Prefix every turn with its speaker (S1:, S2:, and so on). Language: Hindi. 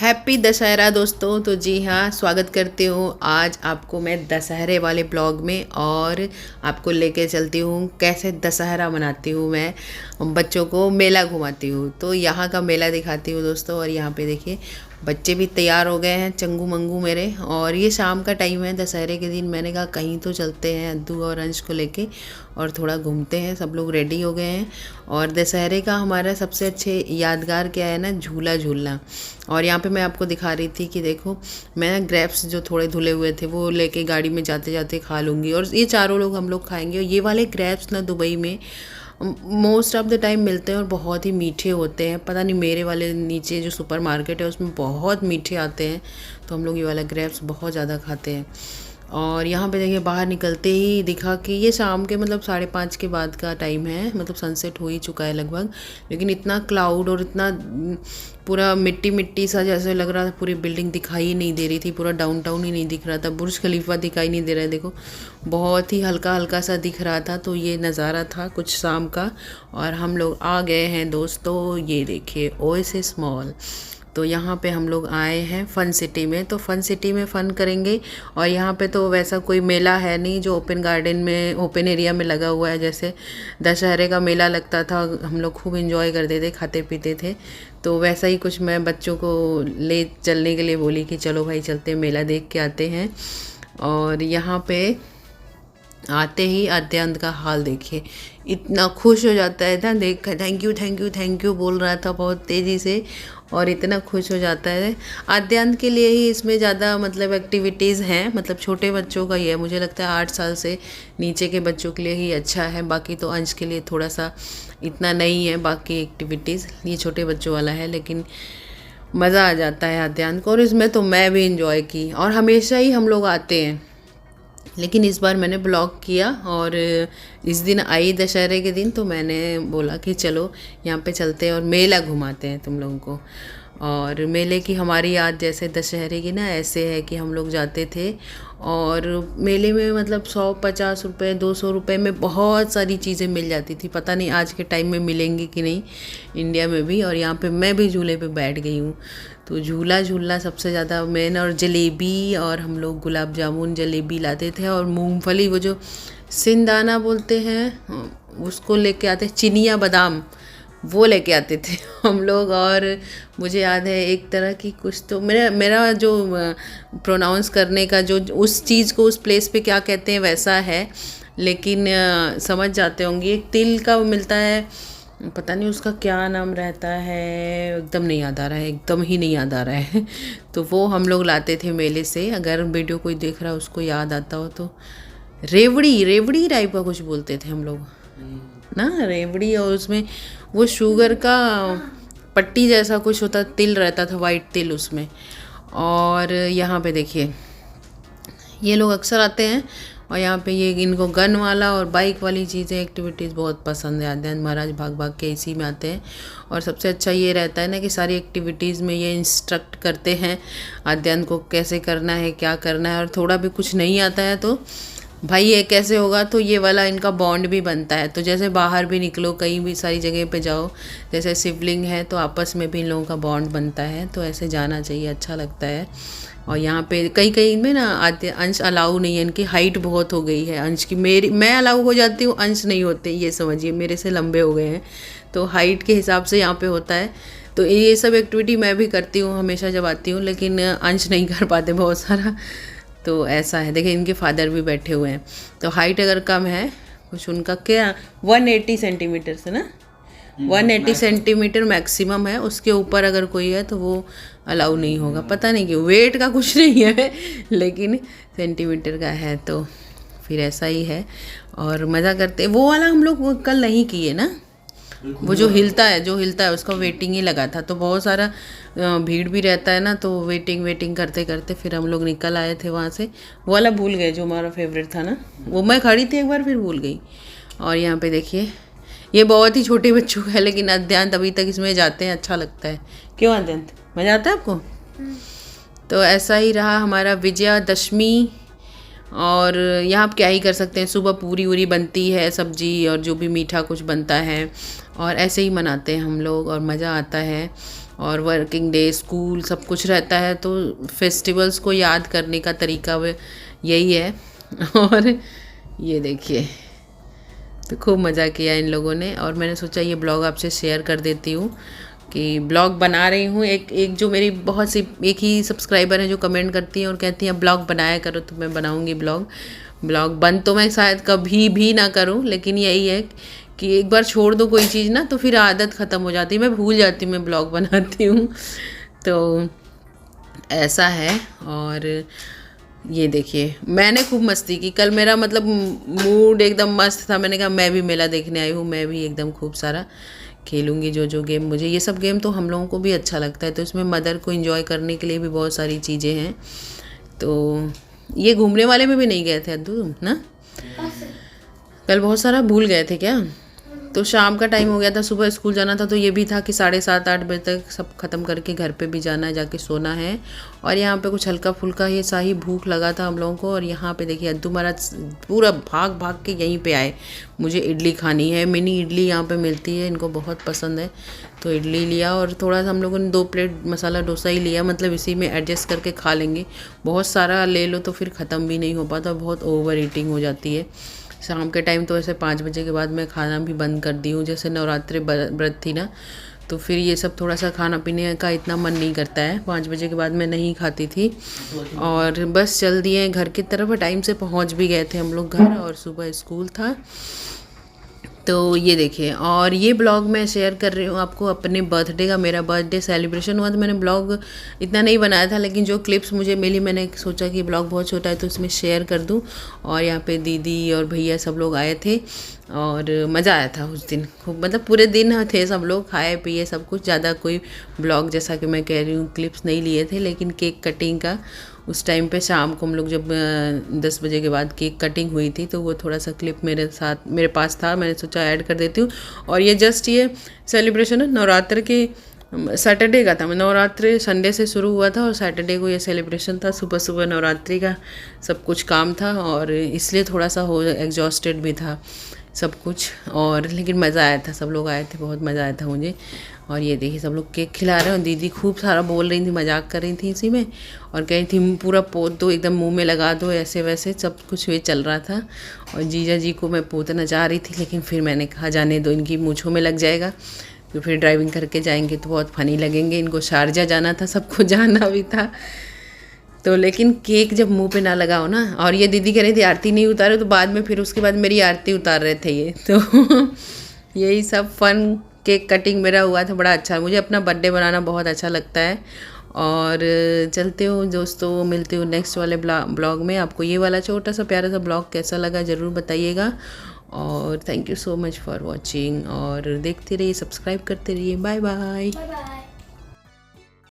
S1: हैप्पी दशहरा दोस्तों। तो जी हाँ, स्वागत करती हूँ आज आपको मैं दशहरे वाले ब्लॉग में। और आपको लेके चलती हूँ कैसे दशहरा मनाती हूँ मैं, बच्चों को मेला घुमाती हूँ। तो यहाँ का मेला दिखाती हूँ दोस्तों। और यहाँ पे देखिए बच्चे भी तैयार हो गए हैं, चंगू मंगू मेरे। और ये शाम का टाइम है दशहरे के दिन। मैंने कहा कहीं तो चलते हैं अद्दू और अंश को लेके और थोड़ा घूमते हैं। सब लोग रेडी हो गए हैं। और दशहरे का हमारा सबसे अच्छे यादगार क्या है ना, झूला झूलना। और यहाँ पे मैं आपको दिखा रही थी कि देखो मैं ग्रेप्स जो थोड़े धुले हुए थे वो लेके गाड़ी में जाते जाते खा लूँगी। और ये चारों लोग हम लोग खाएंगे। और ये वाले ग्रेप्स ना दुबई में मोस्ट ऑफ द टाइम मिलते हैं और बहुत ही मीठे होते हैं। पता नहीं मेरे वाले नीचे जो सुपर मार्केट है उसमें बहुत मीठे आते हैं, तो हम लोग ये वाला ग्रेप्स बहुत ज़्यादा खाते हैं। और यहाँ पे देखिए बाहर निकलते ही दिखा कि ये शाम के मतलब 5:30 के बाद का टाइम है, मतलब सनसेट हो ही चुका है लगभग। लेकिन इतना क्लाउड और इतना पूरा मिट्टी मिट्टी सा जैसे लग रहा था, पूरी बिल्डिंग दिखाई ही नहीं दे रही थी, पूरा डाउनटाउन ही नहीं दिख रहा था, बुर्ज खलीफा दिखाई नहीं दे रहा है। देखो बहुत ही हल्का हल्का सा दिख रहा था। तो ये नज़ारा था कुछ शाम का। और हम लोग आ गए हैं दोस्तों, ये देखिए ओएसिस मॉल। तो यहाँ पे हम लोग आए हैं फ़न सिटी में। तो फ़न सिटी में फ़न करेंगे। और यहाँ पे तो वैसा कोई मेला है नहीं जो ओपन गार्डन में ओपन एरिया में लगा हुआ है, जैसे दशहरे का मेला लगता था, हम लोग खूब एंजॉय करते थे, खाते पीते थे। तो वैसा ही कुछ मैं बच्चों को ले चलने के लिए बोली कि चलो भाई चलते मेला देख के आते हैं। और यहाँ पे आते ही आद्यांत का हाल देखिए, इतना खुश हो जाता है ना देख कर, thank you thank you thank you बोल रहा था बहुत तेज़ी से। और इतना खुश हो जाता है। आद्यांत के लिए ही इसमें ज़्यादा मतलब एक्टिविटीज़ हैं, मतलब छोटे बच्चों का ही है। मुझे लगता है 8 साल से नीचे के बच्चों के लिए ही अच्छा है। बाकी तो अंश के लिए थोड़ा सा इतना नहीं है बाकी एक्टिविटीज़, ये छोटे बच्चों वाला है। लेकिन मज़ा आ जाता है आद्यांत को, और इसमें तो मैं भी इंजॉय की। और हमेशा ही हम लोग आते हैं, लेकिन इस बार मैंने ब्लॉग किया। और इस दिन आई दशहरे के दिन, तो मैंने बोला कि चलो यहाँ पे चलते हैं और मेला घुमाते हैं तुम लोगों को। और मेले की हमारी याद जैसे दशहरे की ना ऐसे है कि हम लोग जाते थे और मेले में मतलब 150 रुपये 200 रुपये में बहुत सारी चीज़ें मिल जाती थी। पता नहीं आज के टाइम में मिलेंगी कि नहीं इंडिया में भी। और यहाँ पे मैं भी झूले पे बैठ गई हूँ। तो झूला झूलना सबसे ज़्यादा मेन। और जलेबी, और हम लोग गुलाब जामुन जलेबी लाते थे। और मूंगफली, वो जो सिंदाना बोलते हैं उसको लेके आते, चिनिया बादाम वो लेके आते थे हम लोग। और मुझे याद है एक तरह की कुछ तो मेरा जो प्रोनाउंस करने का जो उस चीज़ को उस प्लेस पे क्या कहते हैं वैसा है, लेकिन समझ जाते होंगे। एक तिल का मिलता है, पता नहीं उसका क्या नाम रहता है, एकदम नहीं याद आ रहा है, एकदम ही नहीं याद आ रहा है। तो वो हम लोग लाते थे मेले से। अगर वीडियो कोई देख रहा है उसको याद आता हो तो रेवड़ी रेवड़ी टाइप का कुछ बोलते थे हम लोग ना, रेवड़ी। और उसमें वो शुगर का पट्टी जैसा कुछ होता, तिल रहता था, वाइट तिल उसमें। और यहाँ पे देखिए ये लोग अक्सर आते हैं। और यहाँ पे ये इनको गन वाला और बाइक वाली चीज़ें एक्टिविटीज़ बहुत पसंद है। आद्यांत महाराज भाग भाग के इसी में आते हैं। और सबसे अच्छा ये रहता है ना कि सारी एक्टिविटीज़ में ये इंस्ट्रक्ट करते हैं आद्यांत को कैसे करना है, क्या करना है। और थोड़ा भी कुछ नहीं आता है तो भाई ये कैसे होगा, तो ये वाला इनका बॉन्ड भी बनता है। तो जैसे बाहर भी निकलो, कहीं भी सारी जगह पे जाओ, जैसे शिवलिंग है तो आपस में भी इन लोगों का बॉन्ड बनता है। तो ऐसे जाना चाहिए, अच्छा लगता है। और यहाँ पे कई कई में ना आते अंश अलाउ नहीं है, इनकी हाइट बहुत हो गई है अंश की। मैं अलाउ हो जाती हूँ, अंश नहीं होते, ये समझिए मेरे से लंबे हो गए हैं। तो हाइट के हिसाब से यहाँ पे होता है। तो ये सब एक्टिविटी मैं भी करती हूँ हमेशा जब आती हूँ, लेकिन अंश नहीं कर पाते बहुत सारा। तो ऐसा है। देखिए इनके फादर भी बैठे हुए हैं। तो हाइट अगर कम है कुछ, उनका क्या 180 सेंटीमीटर से ना 180 सेंटीमीटर मैक्सिमम है, उसके ऊपर अगर कोई है तो वो अलाउ नहीं होगा। पता नहीं क्यों, वेट का कुछ नहीं है लेकिन सेंटीमीटर का है। तो फिर ऐसा ही है। और मज़ा करते। वो वाला हम लोग कल नहीं किए ना, वो जो हिलता है उसका वेटिंग ही लगा था। तो बहुत सारा भीड़ भी रहता है ना, तो वेटिंग करते करते फिर हम लोग निकल आए थे वहाँ से। वो वाला भूल गए जो हमारा फेवरेट था ना, वो मैं खड़ी थी एक बार फिर भूल गई। और यहाँ पे देखिए ये बहुत ही छोटे बच्चों का है, लेकिन आद्यांत अभी तक इसमें जाते हैं, अच्छा लगता है। क्यों आद्यांत, मज़ा आता है आपको? तो ऐसा ही रहा हमारा विजयादशमी। और यहाँ आप क्या ही कर सकते हैं, सुबह पूरी वूरी बनती है, सब्जी और जो भी मीठा कुछ बनता है, और ऐसे ही मनाते हैं हम लोग और मज़ा आता है। और वर्किंग डे, स्कूल सब कुछ रहता है, तो फेस्टिवल्स को याद करने का तरीका वो यही है। और ये देखिए, तो खूब मज़ा किया इन लोगों ने, और मैंने सोचा ये ब्लॉग आपसे शेयर कर देती हूँ कि ब्लॉग बना रही हूँ। एक जो मेरी बहुत सी एक ही सब्सक्राइबर है जो कमेंट करती हैं और कहती हैं ब्लॉग बनाया करो, तो मैं बनाऊँगी ब्लॉग बंद तो मैं शायद कभी भी ना करूँ, लेकिन यही है कि एक बार छोड़ दो कोई चीज़ ना, तो फिर आदत ख़त्म हो जाती है, मैं भूल जाती हूँ मैं ब्लॉग बनाती हूँ। तो ऐसा है। और ये देखिए, मैंने खूब मस्ती की कल, मेरा मतलब मूड एकदम मस्त था। मैंने कहा मैं भी मेला देखने आई हूँ, मैं भी एकदम खूब सारा खेलूँगी जो गेम मुझे, ये सब गेम तो हम लोगों को भी अच्छा लगता है, तो इसमें मदर को एंजॉय करने के लिए भी बहुत सारी चीज़ें हैं। तो ये घूमने वाले में भी नहीं गए थे अद्दू तुम ना? कल बहुत सारा भूल गए थे क्या? तो शाम का टाइम हो गया था, सुबह स्कूल जाना था, तो ये भी था कि 7:30-8 बजे तक सब ख़त्म करके घर पे भी जाना है, जाके सोना है। और यहाँ पे कुछ हल्का फुल्का ये शाही भूख लगा था हम लोगों को। और यहाँ पे देखिए अद्दू महाराज पूरा भाग भाग के यहीं पे आए, मुझे इडली खानी है। मिनी इडली यहाँ पे मिलती है, इनको बहुत पसंद है, तो इडली लिया। और थोड़ा सा हम लोगों ने 2 प्लेट मसाला डोसा ही लिया, मतलब इसी में एडजस्ट करके खा लेंगे। बहुत सारा ले लो तो फिर ख़त्म भी नहीं हो पाता, बहुत ओवर ईटिंग हो जाती है। शाम के टाइम तो ऐसे 5 बजे के बाद मैं खाना भी बंद कर दी हूँ, जैसे नवरात्रि व्रत थी ना, तो फिर ये सब थोड़ा सा खाना पीने का इतना मन नहीं करता है। 5 बजे के बाद मैं नहीं खाती थी, और बस चल दिए घर की तरफ। टाइम से पहुँच भी गए थे हम लोग घर, और सुबह स्कूल था। तो ये देखिए, और ये ब्लॉग मैं शेयर कर रही हूँ आपको अपने बर्थडे का। मेरा बर्थडे सेलिब्रेशन हुआ, तो मैंने ब्लॉग इतना नहीं बनाया था, लेकिन जो क्लिप्स मुझे मिली मैंने सोचा कि ब्लॉग बहुत छोटा है तो इसमें शेयर कर दूँ। और यहाँ पे दीदी और भैया सब लोग आए थे, और मज़ा आया था उस दिन खूब, मतलब पूरे दिन थे सब लोग, खाए पिए सब कुछ। ज़्यादा कोई ब्लॉग जैसा कि मैं कह रही हूँ क्लिप्स नहीं लिए थे, लेकिन केक कटिंग का उस टाइम पे शाम को हम लोग जब 10 बजे के बाद केक कटिंग हुई थी, तो वो थोड़ा सा क्लिप मेरे पास था, मैंने सोचा ऐड कर देती हूँ। और ये जस्ट ये सेलिब्रेशन नवरात्र के सैटरडे का था, नवरात्रि संडे से शुरू हुआ था और सैटरडे को ये सेलिब्रेशन था। सुबह सुबह नवरात्रि का सब कुछ काम था, और इसलिए थोड़ा सा एग्जॉस्टेड भी था सब कुछ। और लेकिन मज़ा आया था, सब लोग आए थे, बहुत मज़ा आया था मुझे। और ये देखिए सब लोग केक खिला रहे हैं, और दीदी खूब सारा बोल रही थी, मजाक कर रही थी इसी में, और कह रही थी पूरा पोत दो, एकदम मुंह में लगा दो, ऐसे वैसे सब कुछ ये चल रहा था। और जीजा जी को मैं पोतना चाह रही थी, लेकिन फिर मैंने कहा जाने दो, इनकी मूँछों में लग जाएगा, तो फिर ड्राइविंग करके जाएंगे तो बहुत फ़नी लगेंगे। इनको शारजा जाना था, सबको जाना भी था, तो लेकिन केक जब मुंह पे ना लगाओ ना। और ये दीदी कह रही थी आरती नहीं उतारो, तो बाद में फिर उसके बाद मेरी आरती उतार रहे थे ये तो यही सब फन केक कटिंग मेरा हुआ था, बड़ा अच्छा। मुझे अपना बर्थडे बनाना बहुत अच्छा लगता है। और चलते हो दोस्तों, मिलते हो नेक्स्ट वाले ब्लॉग में। आपको ये वाला छोटा सा प्यारा सा ब्लॉग कैसा लगा ज़रूर बताइएगा, और thank you so much for watching. और देखते रहिए, सब्सक्राइब करते रहिए। Bye bye.